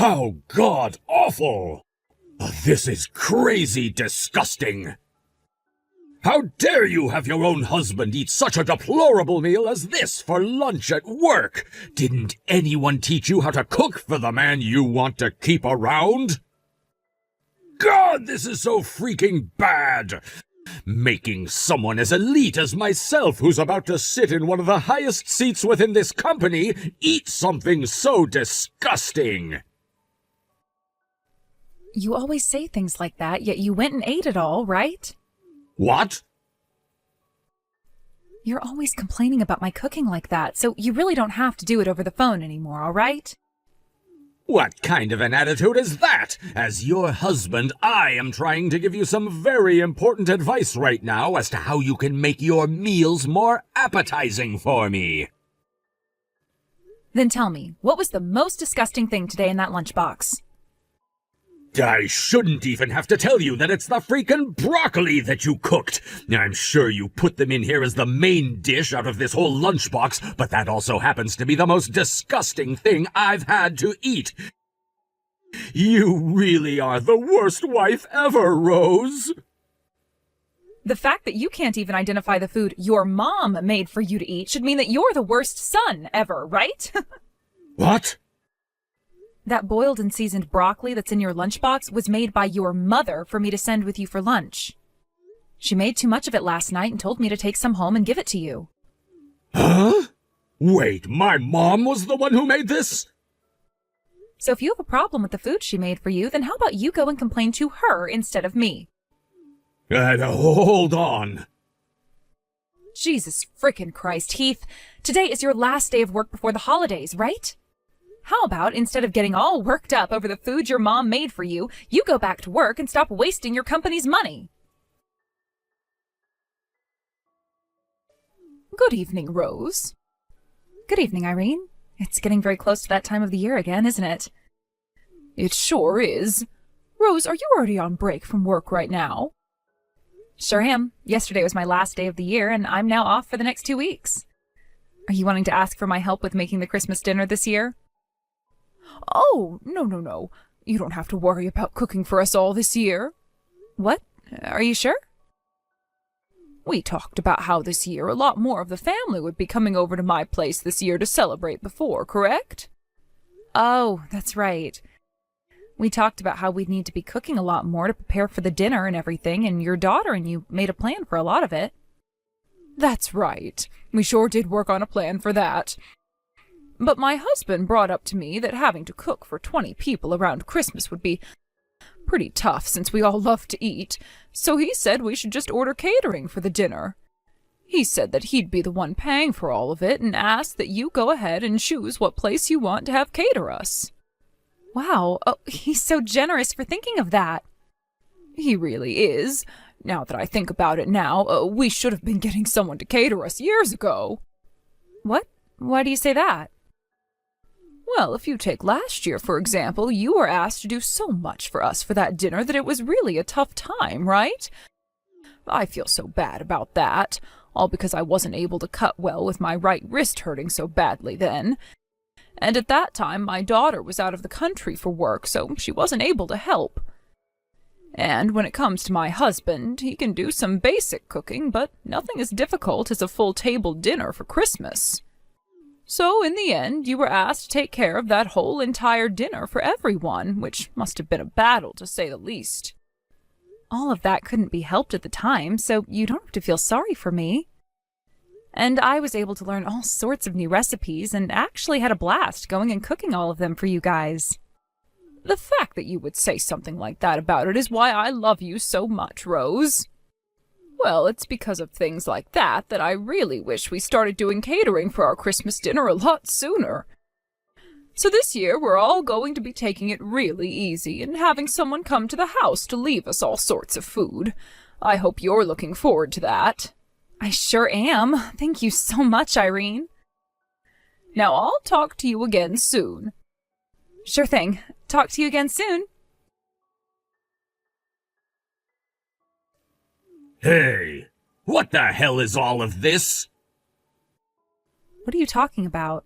How god-awful! This is crazy disgusting! How dare you have your own husband eat such a deplorable meal as this for lunch at work? Didn't anyone teach you how to cook for the man you want to keep around? God, this is so freaking bad! Making someone as elite as myself, who's about to sit in one of the highest seats within this company, eat something so disgusting! You always say things like that, yet you went and ate it all, right? What? You're always complaining about my cooking like that, so you really don't have to do it over the phone anymore, all right? What kind of an attitude is that? As your husband, I am trying to give you some very important advice right now as to how you can make your meals more appetizing for me. Then tell me, what was the most disgusting thing today in that lunchbox? I shouldn't even have to tell you that it's the freaking broccoli that you cooked. I'm sure you put them in here as the main dish out of this whole lunchbox, but that also happens to be the most disgusting thing I've had to eat. You really are the worst wife ever, Rose. The fact that you can't even identify the food your mom made for you to eat should mean that you're the worst son ever, right? What? That boiled and seasoned broccoli that's in your lunchbox was made by your mother for me to send with you for lunch. She made too much of it last night and told me to take some home and give it to you. Huh? Wait, my mom was the one who made this? So if you have a problem with the food she made for you, then how about you go and complain to her instead of me? Hold on. Jesus frickin' Christ, Heath. Today is your last day of work before the holidays, right? How about, instead of getting all worked up over the food your mom made for you, you go back to work and stop wasting your company's money? Good evening, Rose. Good evening, Irene. It's getting very close to that time of the year again, isn't it? It sure is. Rose, are you already on break from work right now? Sure am. Yesterday was my last day of the year, and I'm now off for the next 2 weeks. Are you wanting to ask for my help with making the Christmas dinner this year? Oh, no. You don't have to worry about cooking for us all this year. What? Are you sure? We talked about how this year a lot more of the family would be coming over to my place this year to celebrate before, correct? Oh, that's right. We talked about how we'd need to be cooking a lot more to prepare for the dinner and everything, and your daughter and you made a plan for a lot of it. That's right. We sure did work on a plan for that. But my husband brought up to me that having to cook for 20 people around Christmas would be pretty tough since we all love to eat, so he said we should just order catering for the dinner. He said that he'd be the one paying for all of it and asked that you go ahead and choose what place you want to have cater us. Wow, he's so generous for thinking of that. He really is. Now that I think about it now, we should have been getting someone to cater us years ago. What? Why do you say that? Well, if you take last year, for example, you were asked to do so much for us for that dinner that it was really a tough time, right? I feel so bad about that, all because I wasn't able to cut well with my right wrist hurting so badly then. And at that time, my daughter was out of the country for work, so she wasn't able to help. And when it comes to my husband, he can do some basic cooking, but nothing as difficult as a full table dinner for Christmas. So, in the end, you were asked to take care of that whole entire dinner for everyone, which must have been a battle, to say the least. All of that couldn't be helped at the time, so you don't have to feel sorry for me. And I was able to learn all sorts of new recipes and actually had a blast going and cooking all of them for you guys. The fact that you would say something like that about it is why I love you so much, Rose. Well, it's because of things like that that I really wish we started doing catering for our Christmas dinner a lot sooner. So this year we're all going to be taking it really easy and having someone come to the house to leave us all sorts of food. I hope you're looking forward to that. I sure am. Thank you so much, Irene. Now I'll talk to you again soon. Sure thing. Talk to you again soon. Hey, what the hell is all of this? What are you talking about?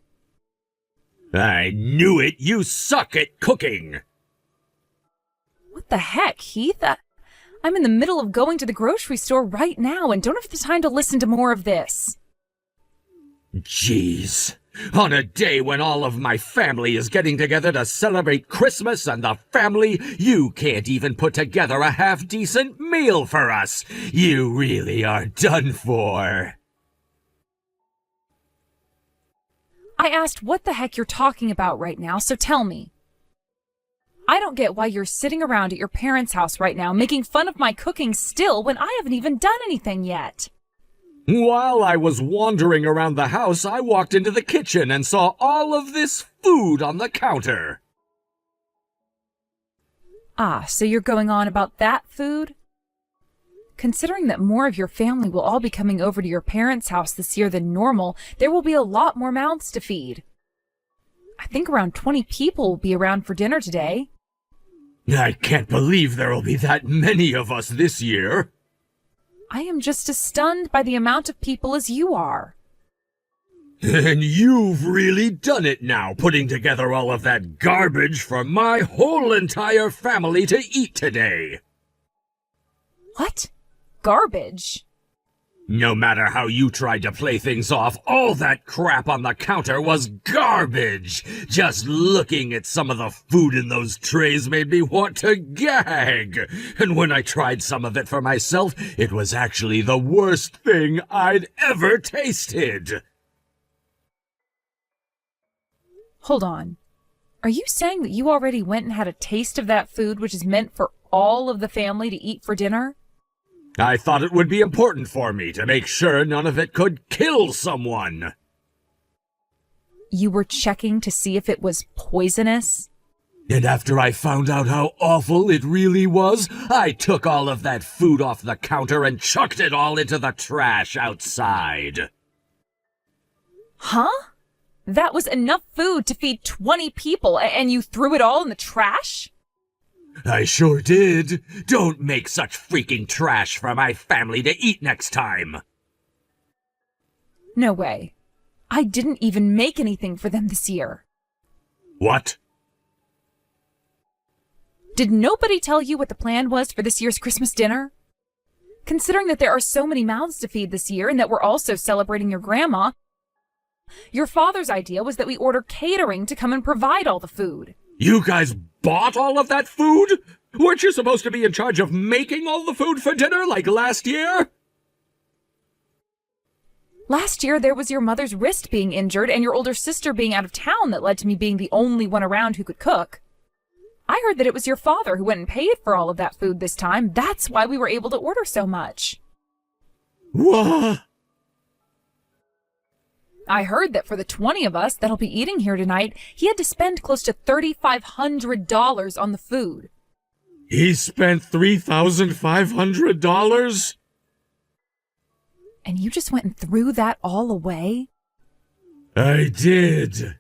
I knew it! You suck at cooking! What the heck, Heath? I'm in the middle of going to the grocery store right now and don't have the time to listen to more of this. Jeez. On a day when all of my family is getting together to celebrate Christmas and the family, you can't even put together a half-decent meal for us. You really are done for. I asked what the heck you're talking about right now, so tell me. I don't get why you're sitting around at your parents' house right now making fun of my cooking still when I haven't even done anything yet. While I was wandering around the house, I walked into the kitchen and saw all of this food on the counter. Ah, so you're going on about that food? Considering that more of your family will all be coming over to your parents' house this year than normal, there will be a lot more mouths to feed. I think around 20 people will be around for dinner today. I can't believe there will be that many of us this year. I am just as stunned by the amount of people as you are. And you've really done it now, putting together all of that garbage for my whole entire family to eat today. What? Garbage? No matter how you tried to play things off, all that crap on the counter was garbage. Just looking at some of the food in those trays made me want to gag. And when I tried some of it for myself, it was actually the worst thing I'd ever tasted. Hold on. Are you saying that you already went and had a taste of that food which is meant for all of the family to eat for dinner? I thought it would be important for me to make sure none of it could kill someone. You were checking to see if it was poisonous? And after I found out how awful it really was, I took all of that food off the counter and chucked it all into the trash outside. Huh? That was enough food to feed 20 people, and you threw it all in the trash? I sure did. Don't make such freaking trash for my family to eat next time. No way. I didn't even make anything for them this year. What? Did nobody tell you what the plan was for this year's Christmas dinner? Considering that there are so many mouths to feed this year and that we're also celebrating your grandma, your father's idea was that we order catering to come and provide all the food. You guys bought all of that food? Weren't you supposed to be in charge of making all the food for dinner like last year? Last year, there was your mother's wrist being injured and your older sister being out of town that led to me being the only one around who could cook. I heard that it was your father who went and paid for all of that food this time. That's why we were able to order so much. What? I heard that for the 20 of us that'll be eating here tonight, he had to spend close to $3,500 on the food. He spent $3,500? And you just went and threw that all away? I did.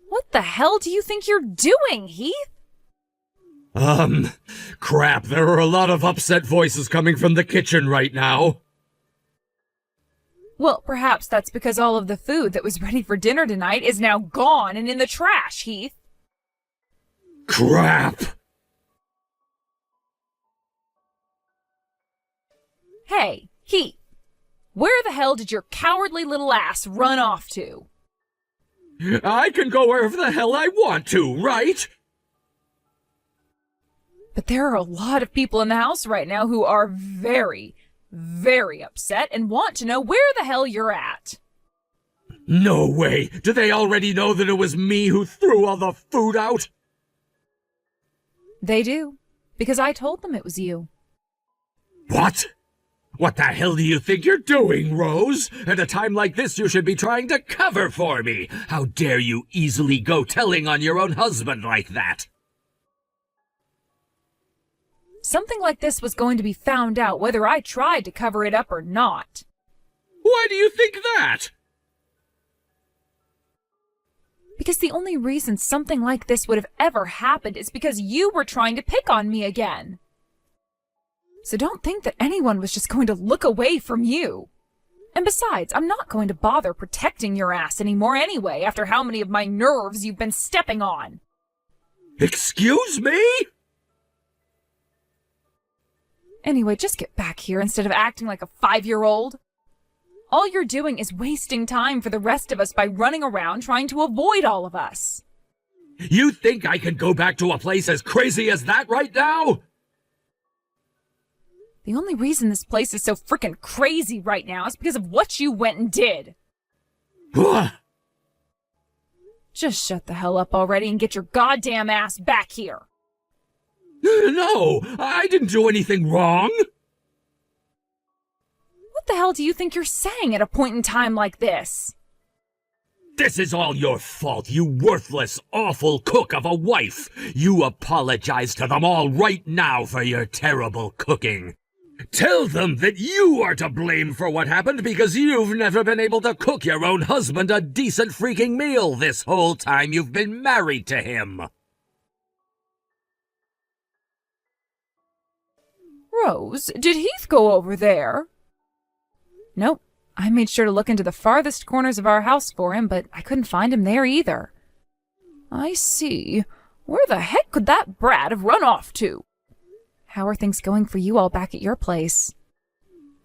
What the hell do you think you're doing, Heath? Crap, there are a lot of upset voices coming from the kitchen right now. Well, perhaps that's because all of the food that was ready for dinner tonight is now gone and in the trash, Heath. Crap! Hey, Heath, where the hell did your cowardly little ass run off to? I can go wherever the hell I want to, right? But there are a lot of people in the house right now who are very, very upset and want to know where the hell you're at. No way! Do they already know that it was me who threw all the food out? They do, because I told them it was you. What? What the hell do you think you're doing, Rose? At a time like this, you should be trying to cover for me. How dare you easily go telling on your own husband like that? Something like this was going to be found out whether I tried to cover it up or not. Why do you think that? Because the only reason something like this would have ever happened is because you were trying to pick on me again. So don't think that anyone was just going to look away from you. And besides, I'm not going to bother protecting your ass anymore anyway, after how many of my nerves you've been stepping on. Excuse me? Anyway, just get back here instead of acting like a 5-year-old. All you're doing is wasting time for the rest of us by running around trying to avoid all of us. You think I can go back to a place as crazy as that right now? The only reason this place is so frickin' crazy right now is because of what you went and did. Just shut the hell up already and get your goddamn ass back here. No, I didn't do anything wrong. What the hell do you think you're saying at a point in time like this? This is all your fault, you worthless, awful cook of a wife. You apologize to them all right now for your terrible cooking. Tell them that you are to blame for what happened because you've never been able to cook your own husband a decent freaking meal this whole time you've been married to him. Rose, did Heath go over there? Nope. I made sure to look into the farthest corners of our house for him, but I couldn't find him there either. I see. Where the heck could that brat have run off to? How are things going for you all back at your place?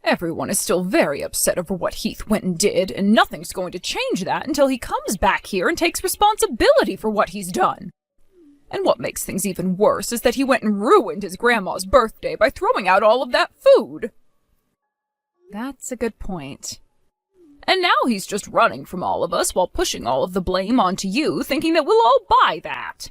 Everyone is still very upset over what Heath went and did, and nothing's going to change that until he comes back here and takes responsibility for what he's done. And what makes things even worse is that he went and ruined his grandma's birthday by throwing out all of that food. That's a good point. And now he's just running from all of us while pushing all of the blame onto you, thinking that we'll all buy that.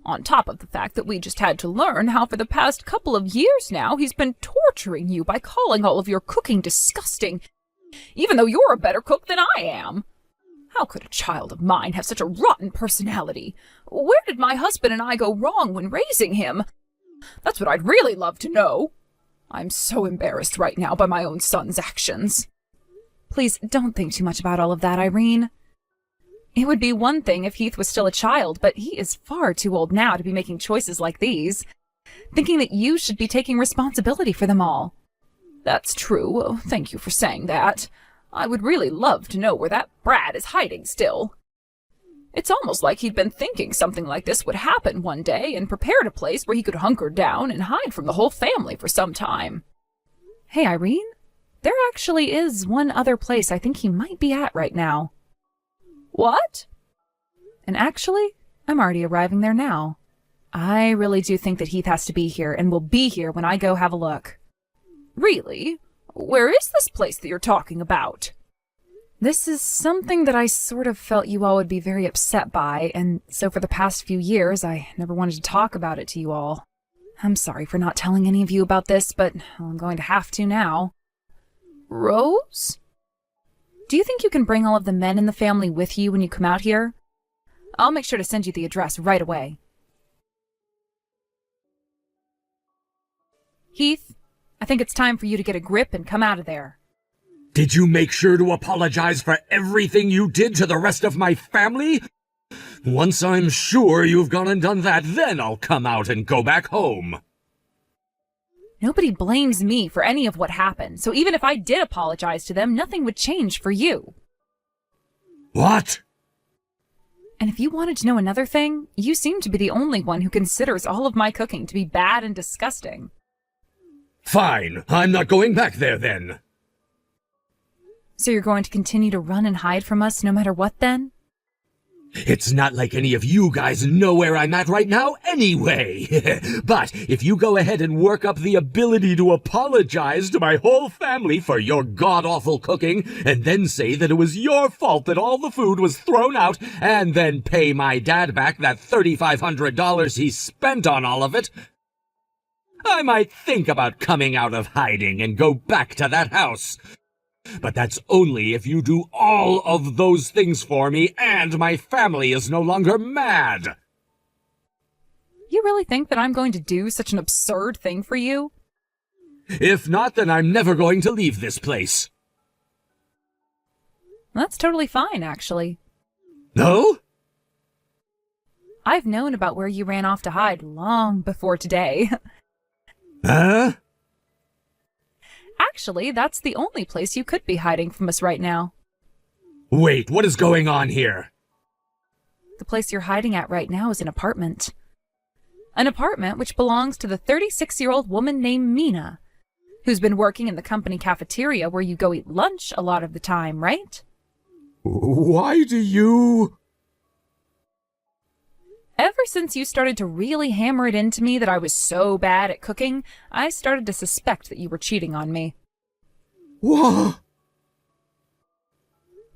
On top of the fact that we just had to learn how for the past couple of years now he's been torturing you by calling all of your cooking disgusting, even though you're a better cook than I am. How could a child of mine have such a rotten personality? Where did my husband and I go wrong when raising him? That's what I'd really love to know. I'm so embarrassed right now by my own son's actions. Please don't think too much about all of that, Irene. It would be one thing if Heath was still a child, but he is far too old now to be making choices like these, thinking that you should be taking responsibility for them all. That's true. Thank you for saying that. I would really love to know where that brat is hiding still. It's almost like he'd been thinking something like this would happen one day and prepared a place where he could hunker down and hide from the whole family for some time. Hey, Irene, there actually is one other place I think he might be at right now. What? And actually, I'm already arriving there now. I really do think that Heath has to be here and will be here when I go have a look. Really? Where is this place that you're talking about? This is something that I sort of felt you all would be very upset by, and so for the past few years, I never wanted to talk about it to you all. I'm sorry for not telling any of you about this, but I'm going to have to now. Rose? Do you think you can bring all of the men in the family with you when you come out here? I'll make sure to send you the address right away. Heath, I think it's time for you to get a grip and come out of there. Did you make sure to apologize for everything you did to the rest of my family? Once I'm sure you've gone and done that, then I'll come out and go back home. Nobody blames me for any of what happened, so even if I did apologize to them, nothing would change for you. What? And if you wanted to know another thing, you seem to be the only one who considers all of my cooking to be bad and disgusting. Fine, I'm not going back there then. So you're going to continue to run and hide from us no matter what then? It's not like any of you guys know where I'm at right now anyway. But if you go ahead and work up the ability to apologize to my whole family for your god-awful cooking, and then say that it was your fault that all the food was thrown out, and then pay my dad back that $3,500 he spent on all of it, I might think about coming out of hiding and go back to that house. But that's only if you do all of those things for me and my family is no longer mad. You really think that I'm going to do such an absurd thing for you? If not, then I'm never going to leave this place. That's totally fine, actually. No? I've known about where you ran off to hide long before today. Huh? Actually, Actually, that's the only place you could be hiding from us right now. Wait, what is going on here? The place you're hiding at right now is an apartment. An apartment which belongs to the 36-year-old woman named Mina, who's been working in the company cafeteria where you go eat lunch a lot of the time, right? Why do you... Ever since you started to really hammer it into me that I was so bad at cooking, I started to suspect that you were cheating on me. What?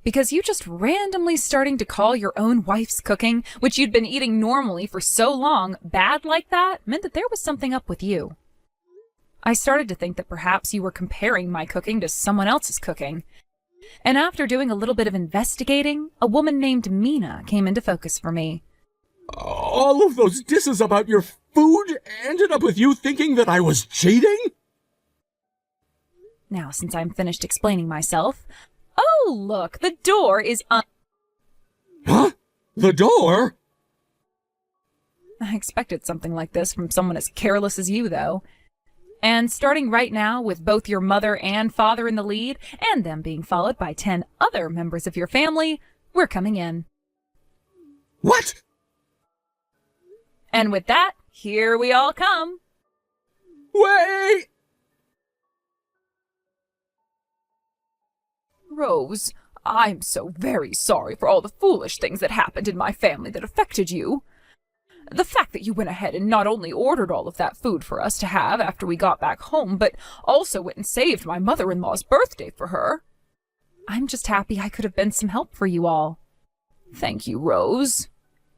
Because you just randomly starting to call your own wife's cooking, which you'd been eating normally for so long, bad like that, meant that there was something up with you. I started to think that perhaps you were comparing my cooking to someone else's cooking. And after doing a little bit of investigating, a woman named Mina came into focus for me. All of those disses about your food ended up with you thinking that I was cheating? Now, since I'm finished explaining myself... Oh, look, the door is Huh? The door? I expected something like this from someone as careless as you, though. And starting right now, with both your mother and father in the lead, and them being followed by 10 other members of your family, we're coming in. What? And with that, here we all come. Wait! Rose, I'm so very sorry for all the foolish things that happened in my family that affected you. The fact that you went ahead and not only ordered all of that food for us to have after we got back home, but also went and saved my mother-in-law's birthday for her. I'm just happy I could have been some help for you all. Thank you, Rose.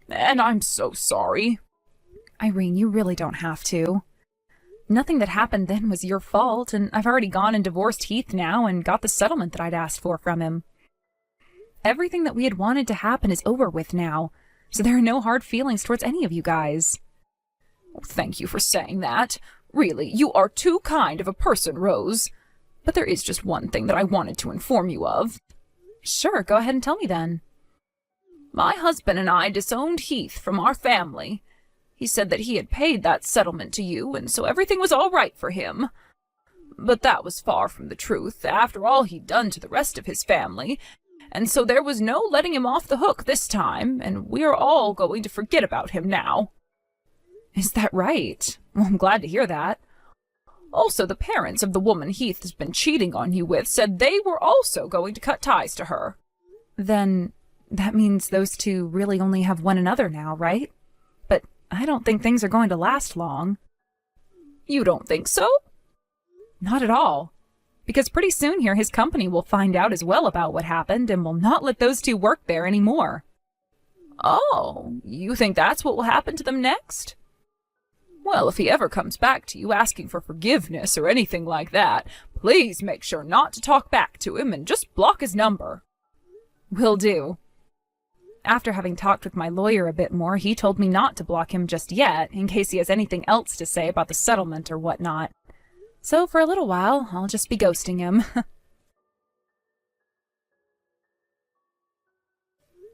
And I'm so sorry. Irene, you really don't have to. Nothing that happened then was your fault, and I've already gone and divorced Heath now and got the settlement that I'd asked for from him. Everything that we had wanted to happen is over with now, so there are no hard feelings towards any of you guys. Thank you for saying that. Really, you are too kind of a person, Rose. But there is just one thing that I wanted to inform you of. Sure, go ahead and tell me then. My husband and I disowned Heath from our family. He said that he had paid that settlement to you, and so everything was all right for him. But that was far from the truth, after all he'd done to the rest of his family, and so there was no letting him off the hook this time, and we are all going to forget about him now. Is that right? Well, I'm glad to hear that. Also, the parents of the woman Heath has been cheating on you with said they were also going to cut ties to her. Then that means those two really only have one another now, right? But I don't think things are going to last long. You don't think so? Not at all. Because pretty soon here his company will find out as well about what happened and will not let those two work there anymore. Oh, you think that's what will happen to them next? Well, if he ever comes back to you asking for forgiveness or anything like that, please make sure not to talk back to him and just block his number. Will do. After having talked with my lawyer a bit more, he told me not to block him just yet, in case he has anything else to say about the settlement or whatnot. So for a little while, I'll just be ghosting him.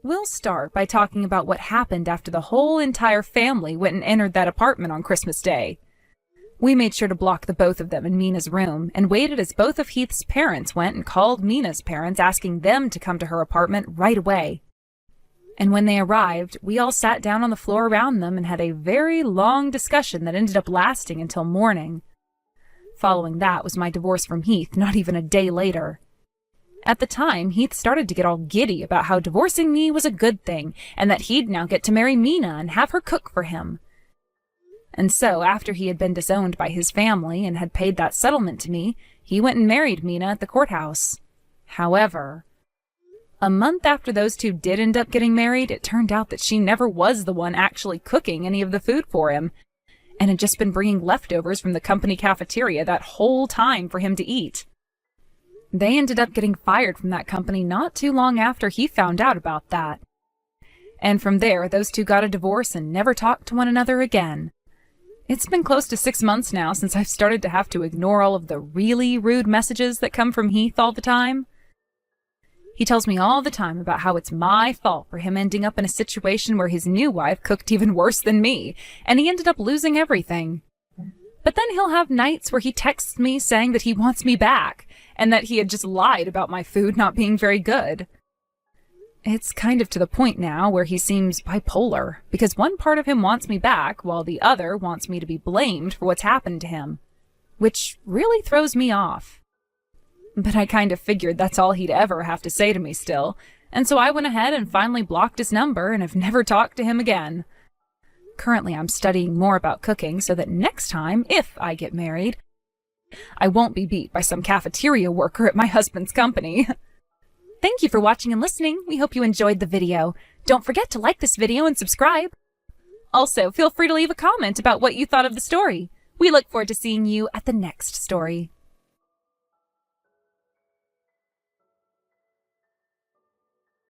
We'll start by talking about what happened after the whole entire family went and entered that apartment on Christmas Day. We made sure to block the both of them in Mina's room and waited as both of Heath's parents went and called Mina's parents, asking them to come to her apartment right away. And when they arrived, we all sat down on the floor around them and had a very long discussion that ended up lasting until morning. Following that was my divorce from Heath, not even a day later. At the time, Heath started to get all giddy about how divorcing me was a good thing, and that he'd now get to marry Mina and have her cook for him. And so, after he had been disowned by his family and had paid that settlement to me, he went and married Mina at the courthouse. However, a month after those two did end up getting married, it turned out that she never was the one actually cooking any of the food for him, and had just been bringing leftovers from the company cafeteria that whole time for him to eat. They ended up getting fired from that company not too long after he found out about that. And from there, those two got a divorce and never talked to one another again. It's been close to 6 months now since I've started to have to ignore all of the really rude messages that come from Heath all the time. He tells me all the time about how it's my fault for him ending up in a situation where his new wife cooked even worse than me, and he ended up losing everything. But then he'll have nights where he texts me saying that he wants me back, and that he had just lied about my food not being very good. It's kind of to the point now where he seems bipolar, because one part of him wants me back, while the other wants me to be blamed for what's happened to him, which really throws me off. But I kind of figured that's all he'd ever have to say to me still, and so I went ahead and finally blocked his number and have never talked to him again. Currently, I'm studying more about cooking so that next time, if I get married, I won't be beat by some cafeteria worker at my husband's company. Thank you for watching and listening. We hope you enjoyed the video. Don't forget to like this video and subscribe. Also, feel free to leave a comment about what you thought of the story. We look forward to seeing you at the next story.